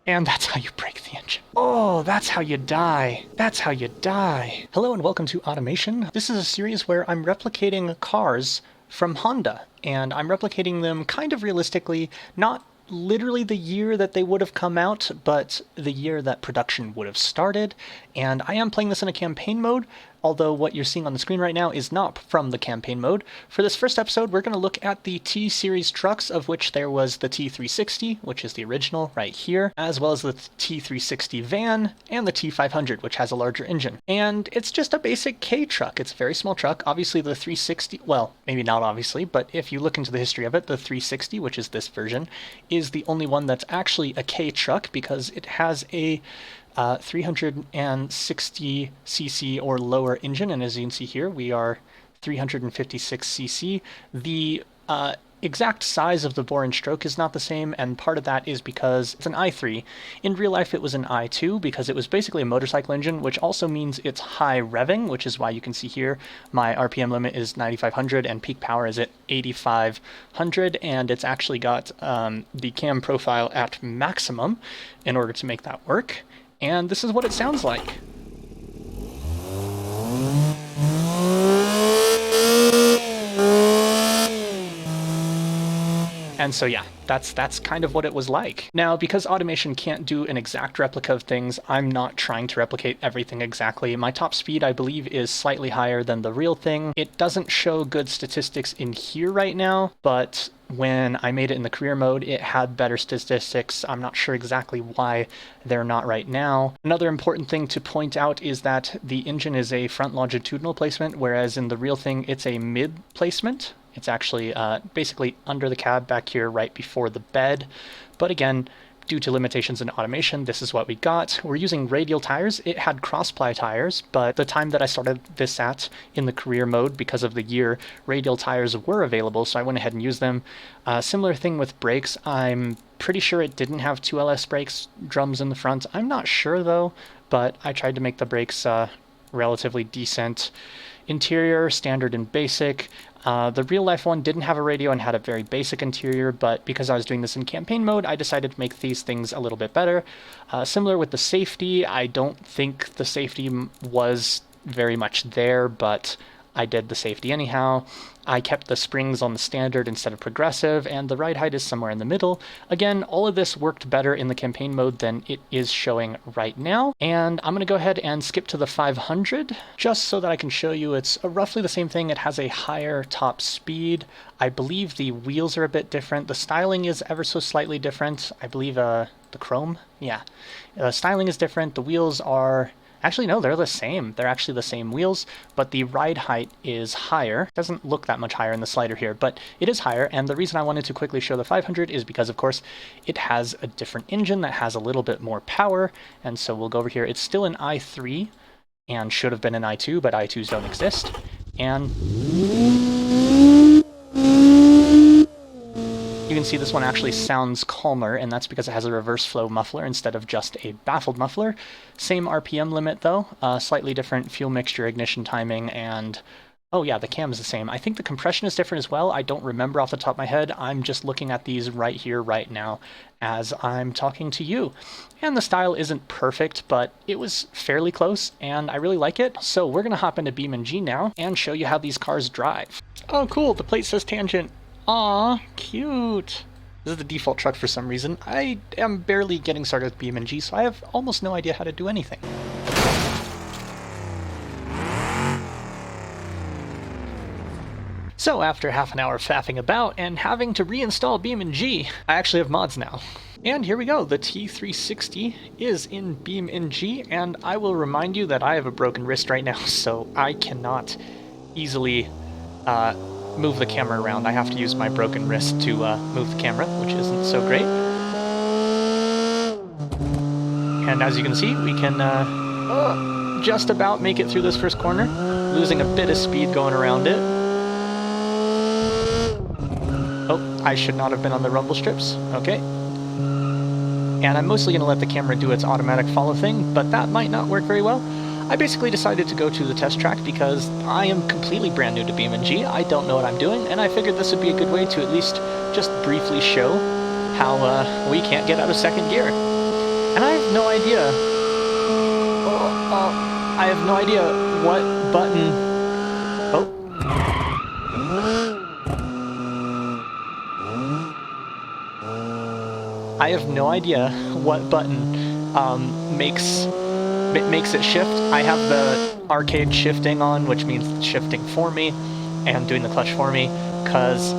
And that's how you break the engine. Oh, that's how you die. That's how you die. Hello and welcome to Automation. This is a series where I'm replicating cars from Honda, and I'm replicating them kind of realistically, not literally the year that they would have come out, but the year that production would have started. And I am playing this in a campaign mode, although what you're seeing on the screen right now is not from the campaign mode. For this first episode, we're going to look at the T-Series trucks, of which there was the T360, which is the original right here, as well as the T360 van, and the T500, which has a larger engine. And it's just a basic K truck. It's a very small truck. Obviously the 360, well, maybe not obviously, but if you look into the history of it, the 360, which is this version, is the only one that's actually a K truck because it has a 360cc or lower engine, and as you can see here, we are 356cc. The exact size of the bore and stroke is not the same, and part of that is because it's an i3. In real life, it was an i2 because it was basically a motorcycle engine, which also means it's high revving, which is why you can see here my RPM limit is 9,500 and peak power is at 8,500, and it's actually got the cam profile at maximum in order to make that work. And this is what it sounds like. And so yeah, that's kind of what it was like. Now, because Automation can't do an exact replica of things, I'm not trying to replicate everything exactly. My top speed, I believe, is slightly higher than the real thing. It doesn't show good statistics in here right now, but when I made it in the career mode, it had better statistics. I'm not sure exactly why they're not right now. Another important thing to point out is that the engine is a front longitudinal placement, whereas in the real thing, it's a mid placement. It's actually basically under the cab back here right before the bed. But again, due to limitations in Automation, this is what we got. We're using radial tires. It had cross-ply tires, but the time that I started this at in the career mode, because of the year, radial tires were available, so I went ahead and used them. Similar thing with brakes. I'm pretty sure it didn't have 2LS brakes, drums in the front. I'm not sure though, but I tried to make the brakes relatively decent. Interior, standard and basic. The real life one didn't have a radio and had a very basic interior, but because I was doing this in campaign mode, I decided to make these things a little bit better. Similar with the safety, I don't think the safety was very much there, but I did the safety anyhow. I kept the springs on the standard instead of progressive, and the ride height is somewhere in the middle. Again, all of this worked better in the campaign mode than it is showing right now. And I'm going to go ahead and skip to the 500, just so that I can show you it's roughly the same thing. It has a higher top speed. I believe the wheels are a bit different. The styling is ever so slightly different. I believe the chrome, yeah. Styling is different. The wheels are... Actually, no, they're the same. They're actually the same wheels, but the ride height is higher. It doesn't look that much higher in the slider here, but it is higher, and the reason I wanted to quickly show the 500 is because, of course, it has a different engine that has a little bit more power, and so we'll go over here. It's still an i3, and should have been an i2, but i2s don't exist, and... you can see this one actually sounds calmer, and that's because it has a reverse flow muffler instead of just a baffled muffler. Same RPM limit though, slightly different fuel mixture ignition timing, and oh yeah, the cam is the same. I think the compression is different as well. I don't remember off the top of my head. I'm just looking at these right here, right now, as I'm talking to you. And the style isn't perfect, but it was fairly close, and I really like it. So we're gonna hop into beamNG now and show you how these cars drive. Oh cool, the plate says tangent. Aw, cute. This is the default truck for some reason. I am barely getting started with beamNG, so I have almost no idea how to do anything. So after half an hour of faffing about and having to reinstall beamNG, I actually have mods now. And here we go, the T360 is in beamNG, and I will remind you that I have a broken wrist right now, so I cannot easily move the camera around. I have to use my broken wrist to move the camera, which isn't so great. And as you can see, we can just about make it through this first corner, losing a bit of speed going around it. Oh, I should not have been on the rumble strips. Okay. And I'm mostly going to let the camera do its automatic follow thing, but that might not work very well. I basically decided to go to the test track because I am completely brand new to beamNG. I don't know what I'm doing, and I figured this would be a good way to at least just briefly show how we can't get out of second gear. And I have no idea. I have no idea what button... Oh. I have no idea what button makes it shift. I have the arcade shifting on, which means it's shifting for me and doing the clutch for me, because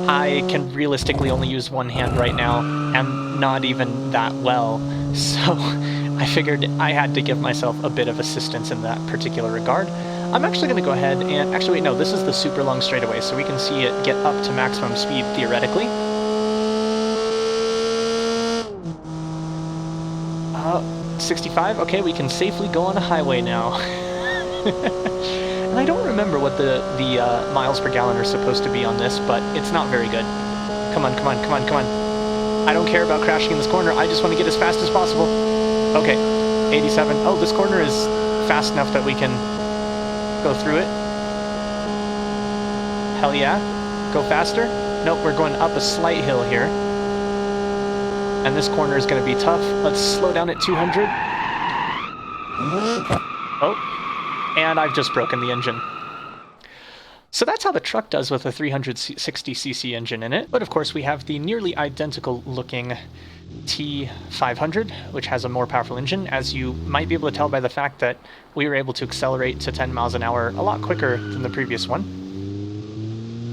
I can realistically only use one hand right now, and not even that well. So I figured I had to give myself a bit of assistance in that particular regard. I'm actually going to go ahead and... Actually, wait, no, this is the super long straightaway, so we can see it get up to maximum speed, theoretically. 65? Okay, we can safely go on a highway now. And I don't remember what the miles per gallon are supposed to be on this, but it's not very good. Come on, come on, come on, come on. I don't care about crashing in this corner, I just want to get as fast as possible. Okay, 87. Oh, this corner is fast enough that we can go through it. Hell yeah. Go faster. Nope, we're going up a slight hill here. And this corner is going to be tough. Let's slow down at 200. Oh, and I've just broken the engine. So that's how the truck does with a 360cc engine in it. But of course we have the nearly identical looking T500, which has a more powerful engine, as you might be able to tell by the fact that we were able to accelerate to 10 miles an hour a lot quicker than the previous one.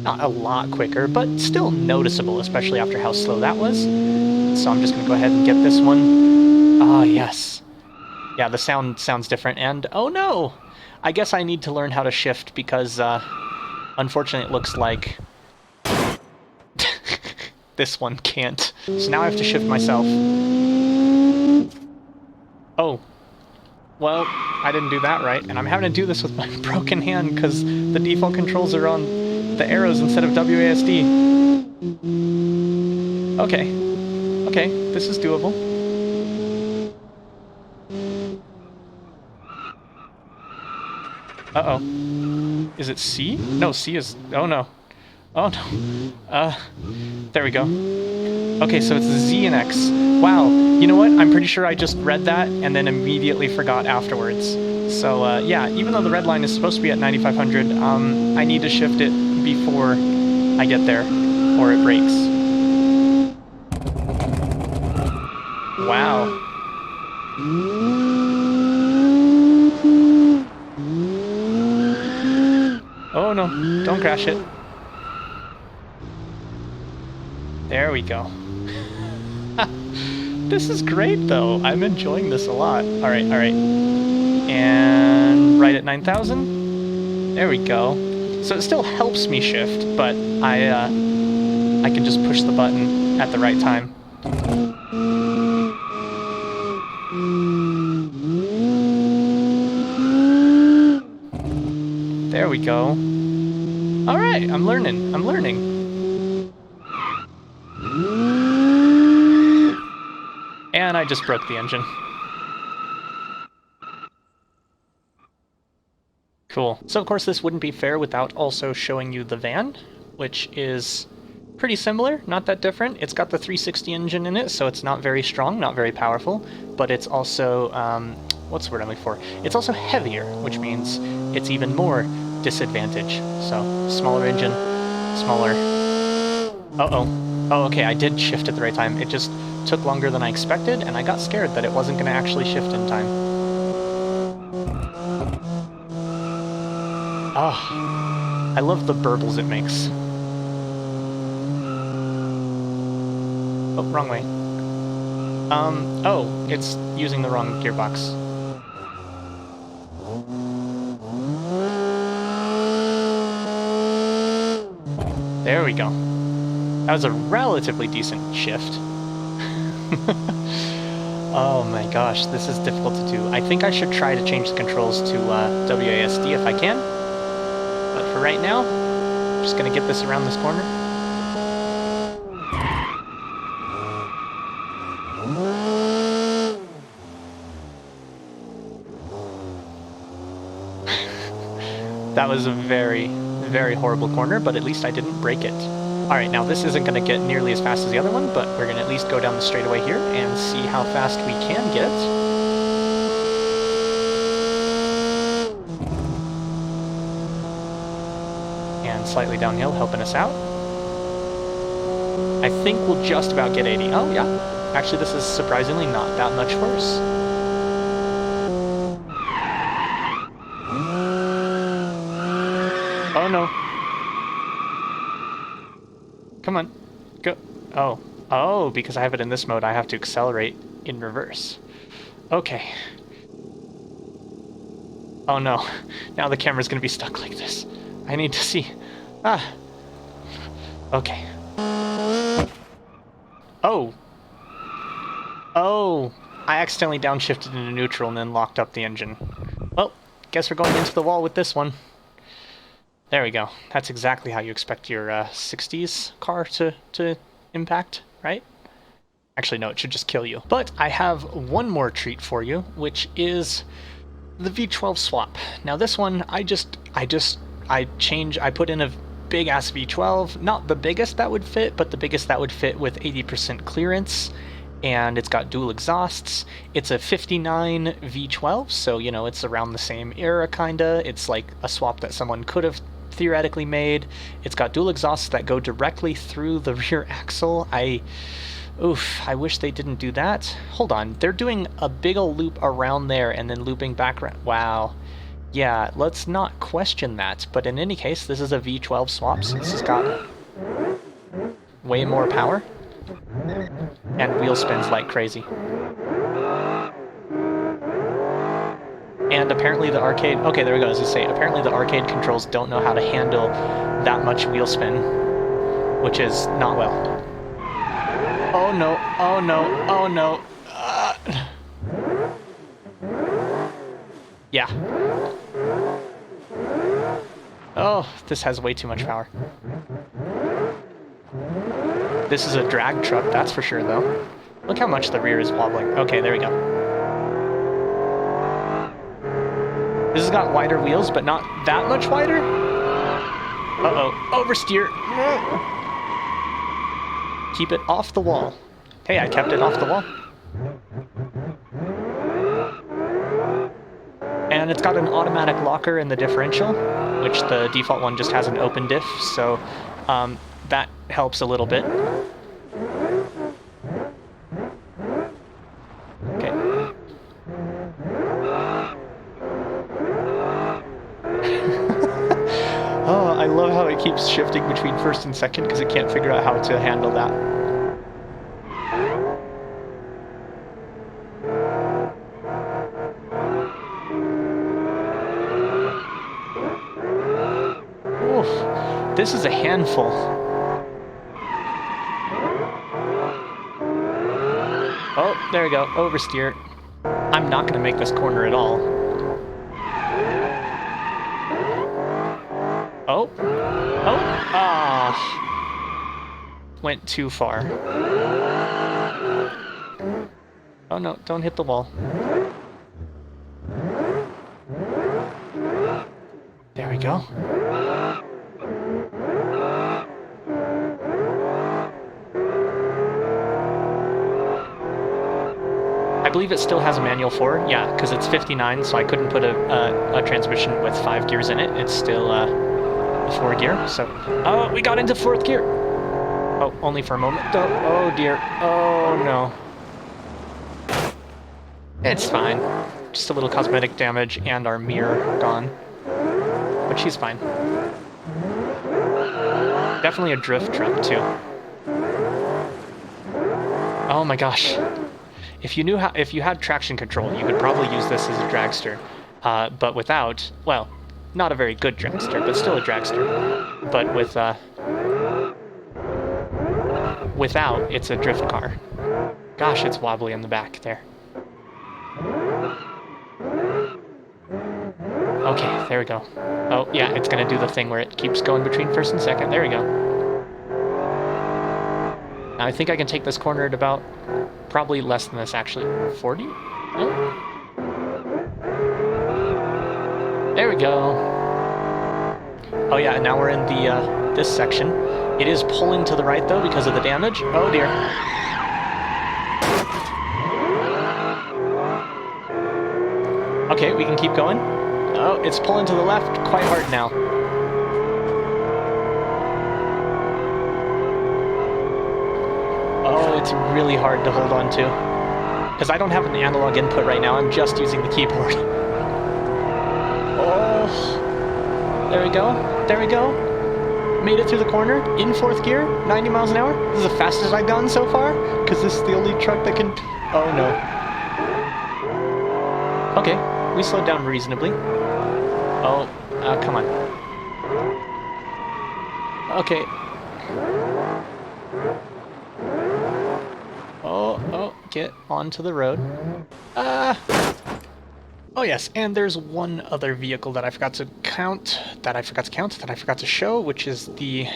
Not a lot quicker, but still noticeable, especially after how slow that was. So I'm just going to go ahead and get this one. Ah, yes. Yeah, the sound sounds different, and oh no! I guess I need to learn how to shift because, unfortunately it looks like this one can't. So now I have to shift myself. Oh. Well, I didn't do that right, and I'm having to do this with my broken hand because the default controls are on the arrows instead of WASD. Okay. Okay, this is doable. Uh-oh. Is it C? No, C is... Oh, no. Oh, no. There we go. Okay, so it's Z and X. Wow. You know what? I'm pretty sure I just read that and then immediately forgot afterwards. So, yeah, even though the red line is supposed to be at 9,500, I need to shift it before I get there, or it breaks. Wow. Oh no, don't crash it. There we go. This is great though. I'm enjoying this a lot. Alright, alright. And right at 9,000. There we go. So it still helps me shift, but I can just push the button at the right time. There we go. Alright, I'm learning. I'm learning. And I just broke the engine. Cool. So of course this wouldn't be fair without also showing you the van, which is pretty similar, not that different. It's got the 360 engine in it, so it's not very strong, not very powerful, but it's also, what's the word I'm looking for? It's also heavier, which means it's even more disadvantage. So, smaller engine, smaller... Uh-oh. Oh, okay, I did shift at the right time. It just took longer than I expected, and I got scared that it wasn't going to actually shift in time. Ah, I love the burbles it makes. Oh, wrong way. Oh, it's using the wrong gearbox. There we go. That was a relatively decent shift. Oh my gosh, this is difficult to do. I think I should try to change the controls to WASD if I can. But for right now, I'm just gonna get this around this corner. That was a very, very horrible corner, but at least I didn't break it. Alright, now this isn't going to get nearly as fast as the other one, but we're going to at least go down the straightaway here and see how fast we can get. And slightly downhill, helping us out. I think we'll just about get 80. Oh, yeah. Actually, this is surprisingly not that much worse. Oh, no. Come on. Go. Oh. Oh, because I have it in this mode, I have to accelerate in reverse. Okay. Oh, no. Now the camera's going to be stuck like this. I need to see. Ah. Okay. Oh. Oh. I accidentally downshifted into neutral and then locked up the engine. Well, guess we're going into the wall with this one. There we go. That's exactly how you expect your 60s car to impact, right? Actually, no, it should just kill you. But I have one more treat for you, which is the V12 swap. Now this one, I put in a big ass V12, not the biggest that would fit, but the biggest that would fit with 80% clearance, and it's got dual exhausts. It's a 59 V12, so you know, it's around the same era kinda. It's like a swap that someone could have theoretically made. It's got dual exhausts that go directly through the rear axle. I wish they didn't do that. Hold on, they're doing a big ol' loop around there and then looping back around. Wow. Yeah, let's not question that, but in any case, this is a V12 swap, so this has got way more power, and wheel spins like crazy. And apparently the arcade... Okay, there we go, as I say, apparently the arcade controls don't know how to handle that much wheel spin, which is not well. Oh no, oh no, oh no. Yeah. Oh, this has way too much power. This is a drag truck, that's for sure, though. Look how much the rear is wobbling. Okay, there we go. This has got wider wheels, but not that much wider. Uh-oh, oversteer. Keep it off the wall. Hey, I kept it off the wall. And it's got an automatic locker in the differential, which the default one just has an open diff, so that helps a little bit. Okay. Oh, I love how it keeps shifting between first and second because it can't figure out how to handle that. Oof, this is a handful. Oh, there we go, oversteer. I'm not going to make this corner at all. Oh. Oh. Ah. Went too far. Oh no, don't hit the wall. There we go. I believe it still has a manual 4, yeah, because it's 59, so I couldn't put a transmission with 5 gears in it. It's still a 4 gear, so... Oh, we got into 4th gear! Oh, only for a moment, though. Oh dear. Oh no. It's fine. Just a little cosmetic damage and our mirror gone. But she's fine. Definitely a drift truck, too. Oh my gosh. If you had traction control, you could probably use this as a dragster. But without, well, not a very good dragster, but still a dragster. But with, without, it's a drift car. Gosh, it's wobbly in the back there. Okay, there we go. Oh, yeah, it's gonna do the thing where it keeps going between first and second. There we go. Now, I think I can take this corner at about, probably less than this, actually. 40? Oh. There we go. Oh yeah, and now we're in the this section. It is pulling to the right though because of the damage. Oh dear. Okay, we can keep going. Oh, it's pulling to the left quite hard now. Oh, it's really hard to hold on to. Because I don't have an analog input right now, I'm just using the keyboard. Oh, there we go, there we go. Made it through the corner, in 4th gear, 90 miles an hour. This is the fastest I've gone so far, because this is the only truck that can... Oh no. Okay, we slowed down reasonably. Oh, come on. Okay. Oh, get onto the road. Oh yes, and there's one other vehicle that I forgot to show, which is the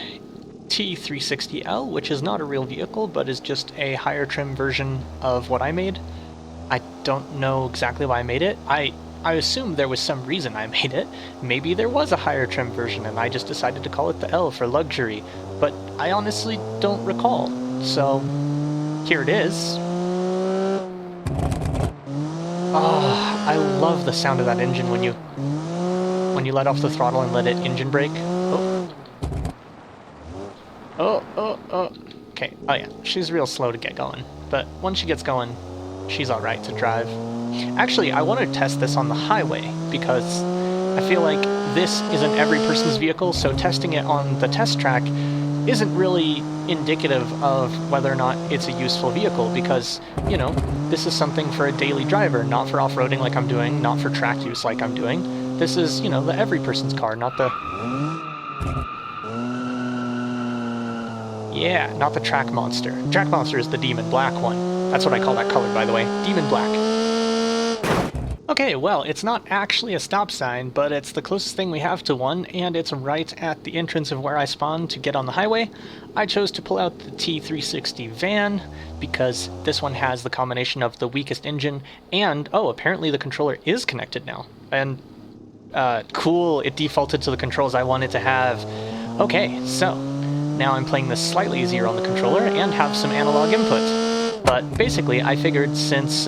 T360L, which is not a real vehicle, but is just a higher trim version of what I made. I don't know exactly why I made it. I assume there was some reason I made it. Maybe there was a higher trim version and I just decided to call it the L for luxury, but I honestly don't recall. So, here it is. Oh, I love the sound of that engine when you let off the throttle and let it engine brake. Oh. Okay, oh yeah, she's real slow to get going, but once she gets going, she's alright to drive. Actually, I want to test this on the highway, because I feel like this isn't every person's vehicle, so testing it on the test track isn't really indicative of whether or not it's a useful vehicle, because, you know, this is something for a daily driver, not for off-roading like I'm doing, not for track use like I'm doing. This is, you know, the every person's car, not the... Yeah, not the track monster. Track monster is the demon black one. That's what I call that color, by the way. Demon black. Okay, well, it's not actually a stop sign, but it's the closest thing we have to one, and it's right at the entrance of where I spawned to get on the highway. I chose to pull out the T360 van, because this one has the combination of the weakest engine, and, oh, apparently the controller is connected now. And, cool, it defaulted to the controls I wanted to have. Okay, so, now I'm playing this slightly easier on the controller, and have some analog input. But basically, I figured since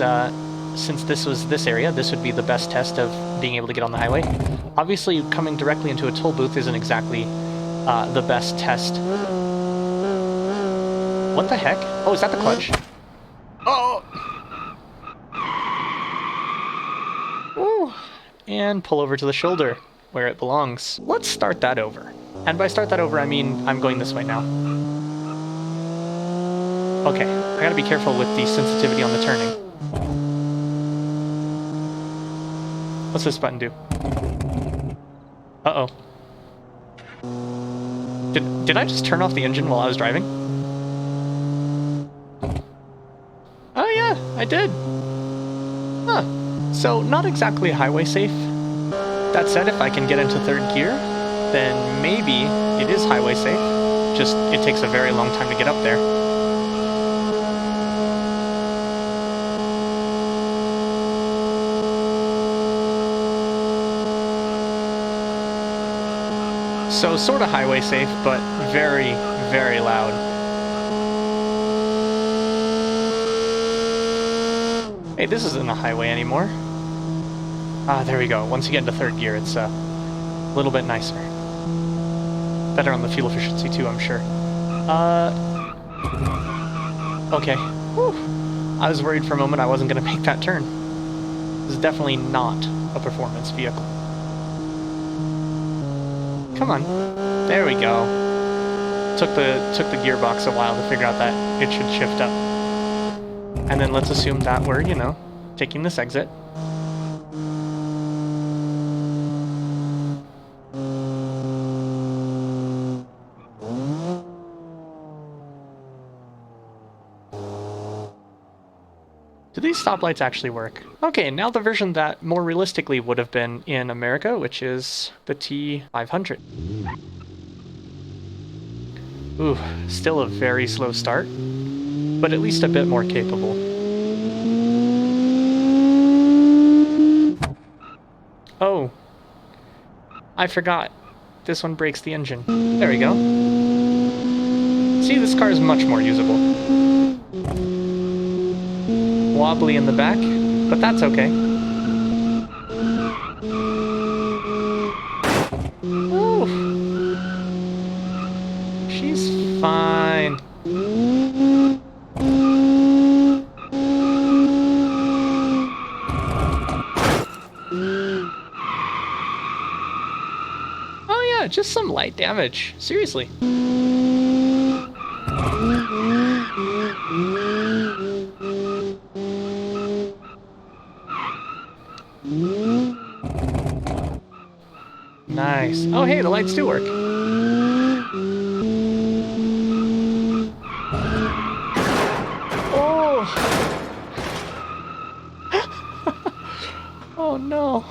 this was this area, this would be the best test of being able to get on the highway. Obviously, coming directly into a toll booth isn't exactly the best test. What the heck? Oh, is that the clutch? Oh! Woo! And pull over to the shoulder, where it belongs. Let's start that over. And by start that over, I mean I'm going this way now. Okay, I gotta be careful with the sensitivity on the turning. What's this button do? Uh-oh. Did I just turn off the engine while I was driving? Oh yeah, I did. Huh. So, not exactly highway safe. That said, if I can get into 3rd gear, then maybe it is highway safe. Just, it takes a very long time to get up there. So, sort of highway safe, but very, very loud. Hey, this isn't a highway anymore. Ah, there we go. Once you get into 3rd gear, it's a little bit nicer. Better on the fuel efficiency too, I'm sure. Okay. Whew. I was worried for a moment I wasn't going to make that turn. This is definitely not a performance vehicle. Come on. There we go. Took the gearbox a while to figure out that it should shift up. And then let's assume that we're, you know, taking this exit. Do these stoplights actually work? Okay, now the version that more realistically would have been in America, which is the T500. Ooh, still a very slow start, but at least a bit more capable. Oh, I forgot. This one breaks the engine. There we go. See, this car is much more usable. Wobbly in the back, but that's okay. Ooh. She's fine. Oh yeah, just some light damage. Seriously. Nice. Oh hey, the lights do work. Oh! Oh no.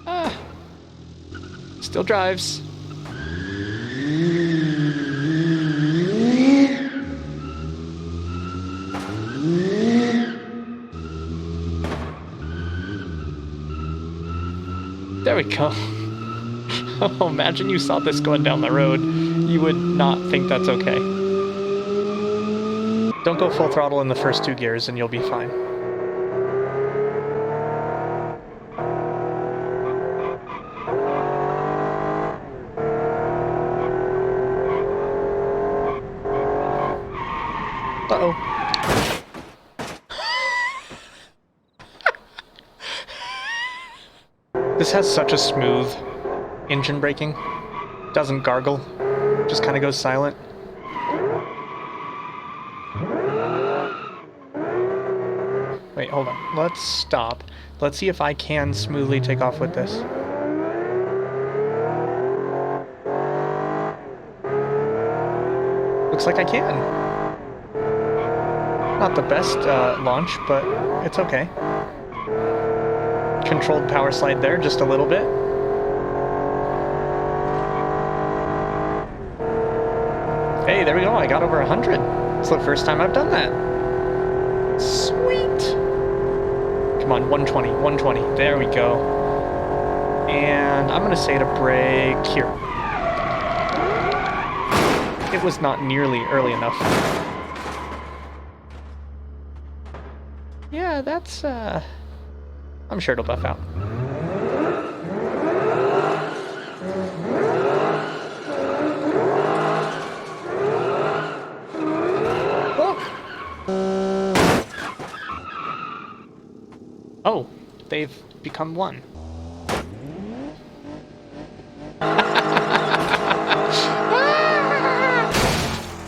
Ah. Still drives. There we go. Oh, imagine you saw this going down the road. You would not think that's okay. Don't go full throttle in the first 2 gears and you'll be fine. Uh-oh. This has such a smooth engine braking. Doesn't gargle. Just kind of goes silent. Wait, hold on. Let's stop. Let's see if I can smoothly take off with this. Looks like I can. Not the best launch, but it's okay. Controlled power slide there just a little bit. Hey, there we go. I got over 100. It's the first time I've done that. Sweet. Come on, 120, 120. There we go. And I'm going to say to brake here. It was not nearly early enough. Yeah, that's, I'm sure it'll buff out. Oh, they've become one.